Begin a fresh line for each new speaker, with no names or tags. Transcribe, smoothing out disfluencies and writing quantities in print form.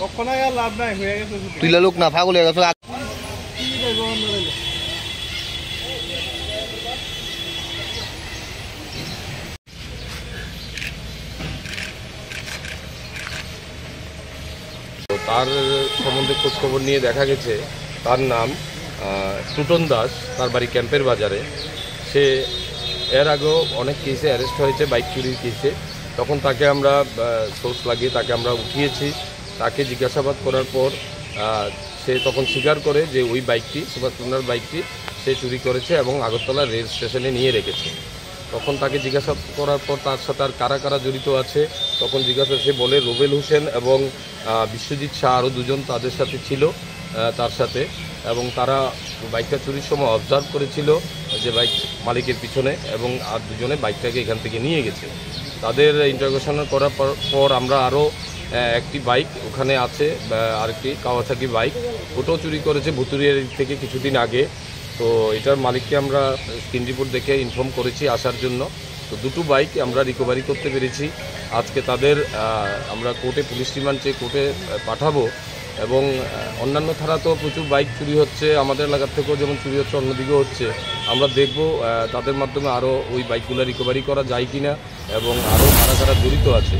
কখনোই আর লাভ নাই, হয়ে গেছে
তুইলা লোক না পাগল হয়ে গেছে।
তার সম্বন্ধে খোঁজখবর নিয়ে দেখা গেছে তার নাম টুটন দাস, তার বাড়ি ক্যাম্পের বাজারে। সে এর আগেও অনেক কেসে অ্যারেস্ট হয়েছে, বাইক চুরির কেসে। তখন তাকে আমরা সোর্স লাগিয়ে তাকে আমরা উঠিয়েছি। তাকে জিজ্ঞাসাবাদ করার পর সে তখন স্বীকার করে যে ওই বাইকটি, সুভাষ বাইকটি সে চুরি করেছে এবং আগরতলা রেল স্টেশনে নিয়ে রেখেছে। তখন তাকে জিজ্ঞাসাবাদ করার পর তার সাথে আর কারা কারা জড়িত আছে তখন জিজ্ঞাসা সে বলে রুবেল হোসেন এবং বিশ্বজিৎ শাহ আরও দুজন তাদের সাথে ছিল তার সাথে, এবং তারা বাইকটা চুরির সময় অবজার্ভ করেছিল যে বাইক মালিকের পিছনে, এবং আর দুজনে বাইকটাকে এখান থেকে নিয়ে গেছে। তাদের ইন্টারোগেশন করার পর আমরা আরও একটি বাইক ওখানে আছে, আরেকটি কাওয়াসাকি বাইক, ওটাও চুরি করেছে ভুতুরিয়ার থেকে কিছুদিন আগে। তো এটার মালিককে আমরা স্ক্রিন রিপোর্ট দেখে ইনফর্ম করেছি আসার জন্য। তো দুটো বাইক আমরা রিকভারি করতে পেরেছি। আজকে তাদের আমরা কোর্টে পুলিশ রিমান্ড চেয়ে কোর্টে পাঠাবো, এবং অন্যান্য থানা তো প্রচুর বাইক চুরি হচ্ছে, আমাদের এলাকার থেকেও যেমন চুরি হচ্ছে অন্যদিকেও হচ্ছে। আমরা দেখব তাদের মাধ্যমে আরও ওই বাইকগুলো রিকভারি করা যায় কিনা এবং আরও কারা কারা জড়িত আছে।